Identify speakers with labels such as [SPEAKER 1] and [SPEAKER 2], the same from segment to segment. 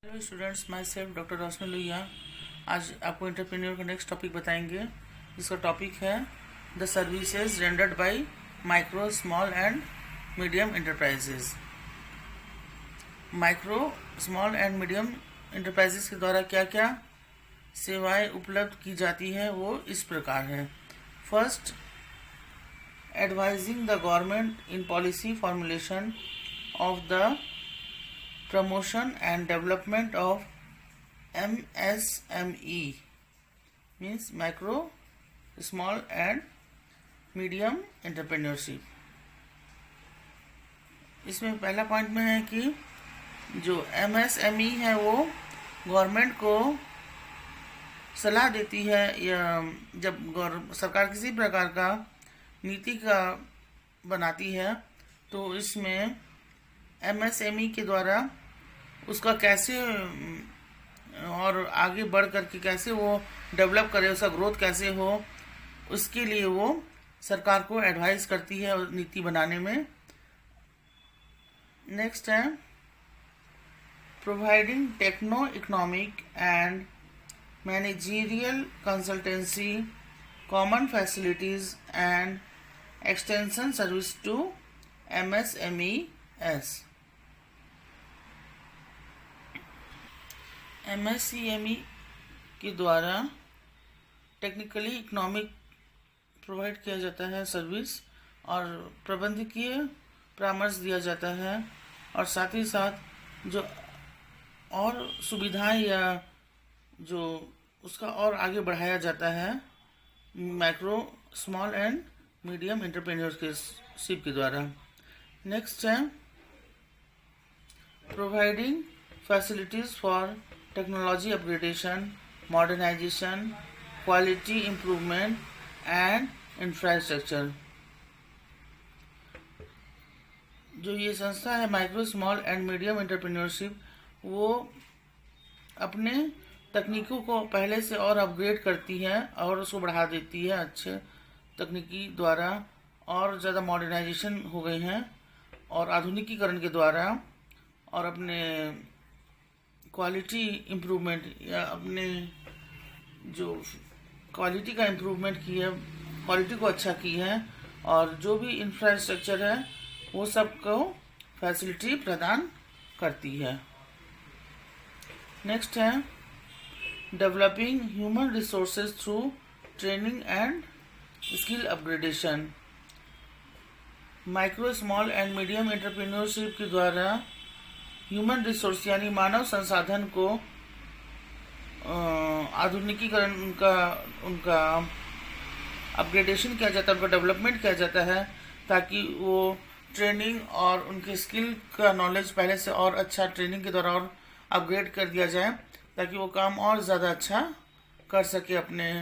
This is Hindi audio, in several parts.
[SPEAKER 1] Hello students, my self doctor Roshni Lohia. आज आपको एंटरप्रेन्योर का नेक्स्ट टॉपिक बताएंगे, जिसका टॉपिक है the services rendered by micro small and medium enterprises. Micro small and medium enterprises के द्वारा क्या क्या सेवाएं उपलब्ध की जाती है वो इस प्रकार है। First, advising the government in policy formulation of the promotion and development of MSME means micro, small and medium entrepreneurship। इसमें पहला पॉइंट में है कि जो MSME है वो गवर्नमेंट को सलाह देती है, या जब सरकार किसी प्रकार का नीति का बनाती है तो इसमें MSME के द्वारा उसका कैसे और आगे बढ़ करके कैसे वो डेवलप करे, उसका ग्रोथ कैसे हो, उसके लिए वो सरकार को एडवाइस करती है नीति बनाने में। नेक्स्ट है providing techno economic and managerial consultancy, common facilities and extension service to MSMEs। MSCME के द्वारा टेक्निकली इकोनॉमिक प्रोवाइड किया जाता है सर्विस, और प्रबंधकीय परामर्श दिया जाता है, और साथ ही साथ जो और सुविधाएं या जो उसका और आगे बढ़ाया जाता है micro small and medium entrepreneurship के द्वारा। नेक्स्ट है providing facilities for technology upgradation, modernisation, quality improvement and infrastructure. जो ये संस्था है micro small and medium entrepreneurship, वो अपने तकनीकों को पहले से और अपग्रेड करती है और उसको बढ़ा देती है अच्छे तकनीकी द्वारा, और ज़्यादा मॉडर्नाइजेशन हो गए हैं और आधुनिकीकरण के द्वारा, और अपने क्वालिटी इम्प्रूवमेंट या अपने जो क्वालिटी का इम्प्रूवमेंट की है, क्वालिटी को अच्छा की है, और जो भी इंफ्रास्ट्रक्चर है वो सबको फैसिलिटी प्रदान करती है। नेक्स्ट है developing human resources through training and skill upgradation. Micro small and medium entrepreneurship के द्वारा ह्यूमन रिसोर्स यानी मानव संसाधन को आधुनिकीकरण उनका अपग्रेडेशन किया जाता है, उनका डेवलपमेंट किया जाता है, ताकि वो ट्रेनिंग और उनके स्किल का नॉलेज पहले से और अच्छा ट्रेनिंग के द्वारा और अपग्रेड कर दिया जाए, ताकि वो काम और ज़्यादा अच्छा कर सके अपने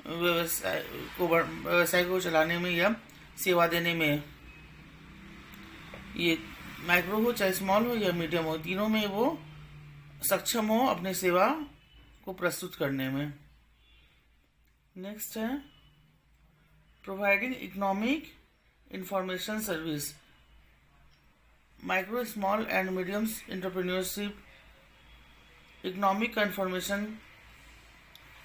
[SPEAKER 1] व्यवसाय को चलाने में या सेवा देने में। ये माइक्रो हो चाहे स्मॉल हो या मीडियम हो, तीनों में वो सक्षम हो अपनी सेवा को प्रस्तुत करने में। नेक्स्ट है providing economic information service. Micro small and medium entrepreneurship economic का इंफॉर्मेशन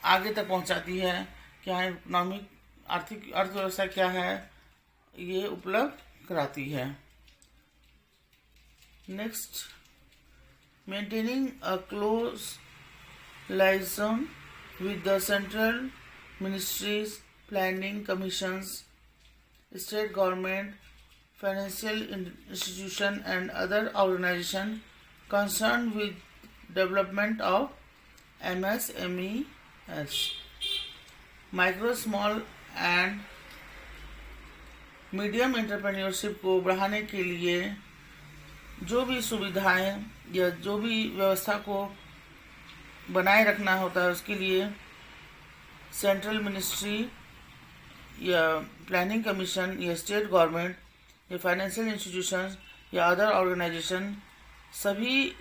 [SPEAKER 1] आगे तक पहुंचाती है, क्या है इकोनॉमिक, आर्थिक अर्थव्यवस्था क्या है, ये उपलब्ध कराती है। Next, maintaining a close liaison with the central ministries, planning commissions, state government, financial institution and other organizations concerned with development of MSMEs। Micro, small and medium entrepreneurship को बढ़ाने के लिए जो भी सुविधाएं या जो भी व्यवस्था को बनाए रखना होता है, उसके लिए सेंट्रल मिनिस्ट्री या प्लानिंग कमीशन या स्टेट गवर्नमेंट या फाइनेंशियल इंस्टीट्यूशंस या अदर ऑर्गेनाइजेशन, सभी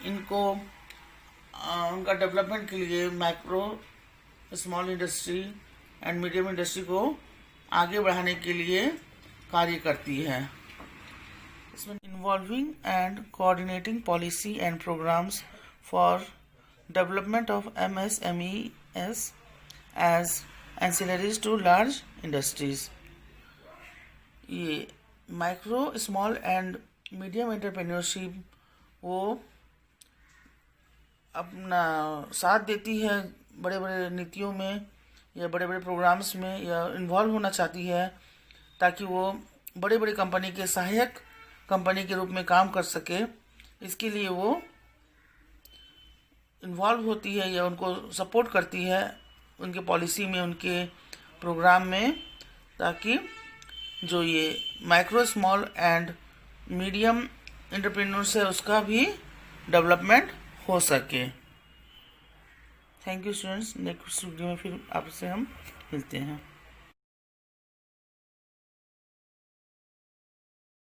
[SPEAKER 1] इनको उनका डेवलपमेंट के लिए micro small industry and medium industry को आगे बढ़ाने के लिए कार्य करती है। involving and coordinating policy and programs for development of MSMEs as ancillaries to large industries. ये micro small and medium entrepreneurship वो अपना साथ देती है बड़े बड़े नीतियों में या बड़े बड़े प्रोग्राम्स में, या इन्वॉल्व होना चाहती है ताकि वो बड़े बड़े कंपनी के सहायक कंपनी के रूप में काम कर सके। इसके लिए वो इन्वॉल्व होती है या उनको सपोर्ट करती है उनके पॉलिसी में, उनके प्रोग्राम में, ताकि जो ये micro small and medium entrepreneurs है उसका भी डेवलपमेंट हो सके। Thank you students. Next video में फिर आपसे हम मिलते हैं।